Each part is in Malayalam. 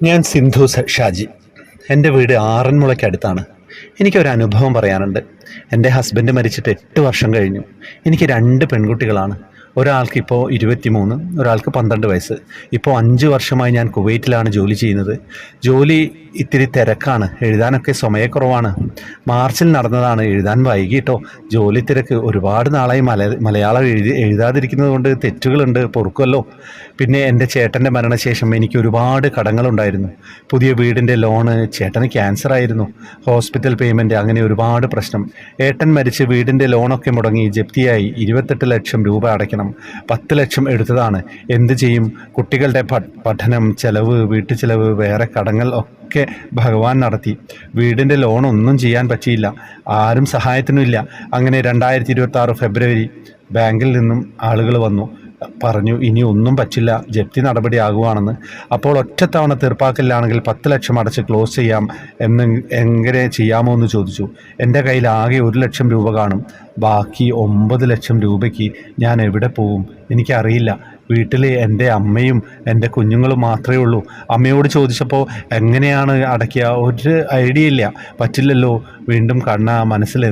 ഞാൻ സിന്ധു ഷാജി. എൻ്റെ വീട് ആറന്മുളയ്ക്കടുത്താണ്. എനിക്കൊരു അനുഭവം പറയാനുണ്ട്. എൻ്റെ ഹസ്ബൻഡ് മരിച്ചിട്ട് 8 വർഷം കഴിഞ്ഞു. എനിക്ക് 2 പെൺകുട്ടികളാണ്. ഒരാൾക്കിപ്പോൾ 23, ഒരാൾക്ക് 12 വയസ്സ്. ഇപ്പോൾ 5 വർഷമായി ഞാൻ കുവൈറ്റിലാണ് ജോലി ചെയ്യുന്നത്. ജോലി ഇത്തിരി തിരക്കാണ്, എഴുതാനൊക്കെ സമയക്കുറവാണ്. മാർച്ചിൽ നടന്നതാണ്, എഴുതാൻ വൈകിട്ടോ. ജോലി തിരക്ക്. ഒരുപാട് നാളായി മലയാളം എഴുതാതിരിക്കുന്നത് കൊണ്ട് തെറ്റുകളുണ്ട്, പൊറുക്കുമല്ലോ. പിന്നെ എൻ്റെ ചേട്ടൻ്റെ മരണശേഷം എനിക്ക് ഒരുപാട് കടങ്ങളുണ്ടായിരുന്നു. പുതിയ വീടിൻ്റെ ലോണ്, ചേട്ടന് ക്യാൻസർ ആയിരുന്നു, ഹോസ്പിറ്റൽ പേയ്മെൻറ്റ്, അങ്ങനെ ഒരുപാട് പ്രശ്നം. ഏട്ടൻ മരിച്ച് വീടിൻ്റെ ലോണൊക്കെ മുടങ്ങി, ജപ്തിയായി. 28 ലക്ഷം രൂപ അടയ്ക്കണം. 10 ലക്ഷം എടുത്തതാണ്. എന്ത് ചെയ്യും? കുട്ടികളുടെ പഠനം ചെലവ്, വീട്ടു ചെലവ്, വേറെ കടങ്ങൾ ഒക്കെ ഭഗവാൻ നടത്തി. വീടിൻ്റെ ലോൺ ഒന്നും ചെയ്യാൻ പറ്റിയില്ല, ആരും സഹായത്തിനുമില്ല. അങ്ങനെ 2026 ഫെബ്രുവരി ബാങ്കിൽ നിന്നും ആളുകൾ വന്നു, പറഞ്ഞു ഇനി ഒന്നും പറ്റില്ല, ജപ്തി നടപടി ആകുവാണെന്ന്. അപ്പോൾ ഒറ്റത്തവണ തീർപ്പാക്കലിലാണെങ്കിൽ 10 ലക്ഷം അടച്ച് ക്ലോസ് ചെയ്യാം എങ്ങനെ ചെയ്യാമോ എന്ന് ചോദിച്ചു. എൻ്റെ കയ്യിൽ ആകെ 1 ലക്ഷം രൂപ കാണും. ബാക്കി 9 ലക്ഷം രൂപയ്ക്ക് ഞാൻ എവിടെ പോവും? എനിക്കറിയില്ല. വീട്ടിൽ എൻ്റെ അമ്മയും എൻ്റെ കുഞ്ഞുങ്ങളും മാത്രമേ ഉള്ളൂ. അമ്മയോട് ചോദിച്ചപ്പോൾ എങ്ങനെയാണ് അടയ്ക്കുക, ഒരു ഐഡിയ ഇല്ല. പറ്റില്ലല്ലോ. വീണ്ടും മനസ്സിൽ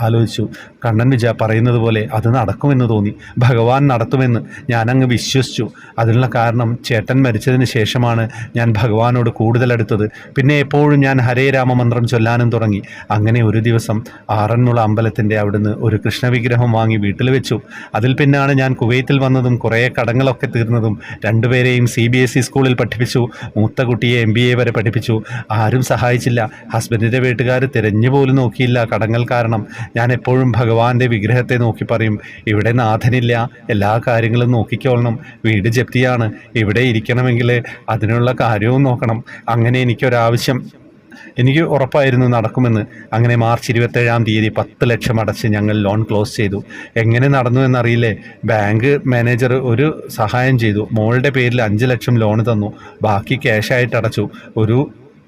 ആലോചിച്ചു. കണ്ണൻ പറയുന്നത് പോലെ അത് നടക്കുമെന്ന് തോന്നി. ഭഗവാൻ നടത്തുമെന്ന് ഞാനങ്ങ് വിശ്വസിച്ചു. അതിനുള്ള കാരണം ചേട്ടൻ മരിച്ചതിന് ശേഷമാണ് ഞാൻ ഭഗവാനോട് കൂടുതൽ അടുത്തത്. പിന്നെ എപ്പോഴും ഞാൻ ഹരേ രാമമന്ത്രം ചൊല്ലാനും തുടങ്ങി. അങ്ങനെ ഒരു ദിവസം ആറന്മുള അമ്പലത്തിൻ്റെ അവിടുന്ന് ഒരു കൃഷ്ണവിഗ്രഹം വാങ്ങി വീട്ടിൽ വെച്ചു. അതിൽ പിന്നാണ് ഞാൻ കുവൈത്തിൽ വന്നതും കുറേ കടങ്ങളൊക്കെ തീർന്നതും. 2 പേരെയും CBSE സ്കൂളിൽ പഠിപ്പിച്ചു. മൂത്ത കുട്ടിയെ MBA വരെ പഠിപ്പിച്ചു. ആരും സഹായിച്ചില്ല. ഹസ്ബൻഡിൻ്റെ വീട്ടുകാർ തിരഞ്ഞു പോലും നോക്കിയില്ല കടങ്ങൾ കാരണം. ഞാൻ എപ്പോഴും ഭഗവാന്റെ വിഗ്രഹത്തെ നോക്കി പറയും, ഇവിടെ നാഥനില്ല, എല്ലാ കാര്യങ്ങളും നോക്കിക്കോളണം. വീട് ജപ്തിയാണ്, ഇവിടെ ഇരിക്കണമെങ്കിൽ അതിനുള്ള കാര്യവും നോക്കണം. അങ്ങനെ എനിക്ക് ഉറപ്പായിരുന്നു നടക്കുമെന്ന്. അങ്ങനെ മാർച്ച് 27-ാം തീയതി 10 ലക്ഷം അടച്ച് ഞങ്ങൾ ലോൺ ക്ലോസ് ചെയ്തു. എങ്ങനെ നടന്നു എന്നറിയില്ലേ? ബാങ്ക് മാനേജർ ഒരു സഹായം ചെയ്തു. മോളുടെ പേരിൽ 5 ലക്ഷം ലോൺ തന്നു, ബാക്കി ക്യാഷായിട്ട് അടച്ചു.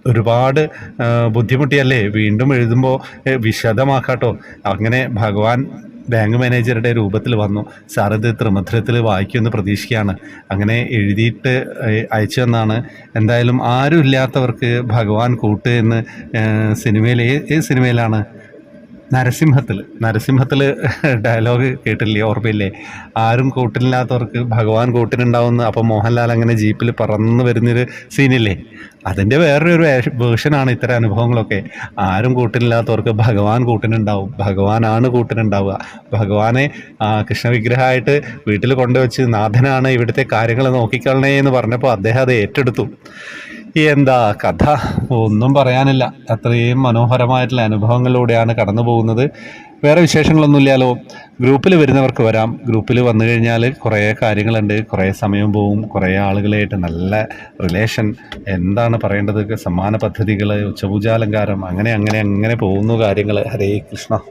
ഒരുപാട് ബുദ്ധിമുട്ടിയല്ലേ? വീണ്ടും എഴുതുമ്പോൾ വിശദമാക്കാട്ടോ. അങ്ങനെ ഭഗവാൻ ബാങ്ക് മാനേജറുടെ രൂപത്തിൽ വന്നു. സാർ ഇത് ത്രിമധുരത്തിൽ വായിക്കുമെന്ന് പ്രതീക്ഷിക്കുകയാണ്. അങ്ങനെ എഴുതിയിട്ട് അയച്ചു തന്നാണ്. എന്തായാലും ആരും ഇല്ലാത്തവർക്ക് ഭഗവാൻ കൂട്ട് എന്ന് സിനിമയിൽ, ഏത് സിനിമയിലാണ്? നരസിംഹത്തിൽ ഡയലോഗ് കേട്ടില്ലേ, ഓർമ്മയില്ലേ? ആരും കൂട്ടിനില്ലാത്തവർക്ക് ഭഗവാൻ കൂട്ടിനുണ്ടാവുമെന്ന്. അപ്പോൾ മോഹൻലാൽ അങ്ങനെ ജീപ്പിൽ പറന്ന് വരുന്നൊരു സീനില്ലേ? അതിൻ്റെ വേറൊരു വേർഷനാണ് ഇത്തരം അനുഭവങ്ങളൊക്കെ. ആരും കൂട്ടിനില്ലാത്തവർക്ക് ഭഗവാൻ കൂട്ടിനുണ്ടാവും. ഭഗവാനാണ് കൂട്ടിനുണ്ടാവുക. ഭഗവാനെ കൃഷ്ണവിഗ്രഹമായിട്ട് വീട്ടിൽ കൊണ്ടുവച്ച് നാഥനാണ് ഇവിടുത്തെ കാര്യങ്ങൾ നോക്കിക്കളണേ എന്ന് പറഞ്ഞപ്പോൾ അദ്ദേഹം അത് ഏറ്റെടുത്തു. എന്താ കഥ? ഒന്നും പറയാനില്ല. അത്രയും മനോഹരമായിട്ടുള്ള അനുഭവങ്ങളിലൂടെയാണ് കടന്നു പോകുന്നത്. വേറെ വിശേഷങ്ങളൊന്നുമില്ലല്ലോ. ഗ്രൂപ്പിൽ വരുന്നവർക്ക് വരാം. ഗ്രൂപ്പിൽ വന്നു കഴിഞ്ഞാൽ കുറേ കാര്യങ്ങളുണ്ട്, കുറേ സമയം പോവും. കുറേ ആളുകളായിട്ട് നല്ല റിലേഷൻ, എന്താണ് പറയേണ്ടത്, സമ്മാന പദ്ധതികൾ, ഉച്ചപൂജാലങ്കാരം, അങ്ങനെ പോകുന്നു കാര്യങ്ങൾ. ഹരേ കൃഷ്ണ.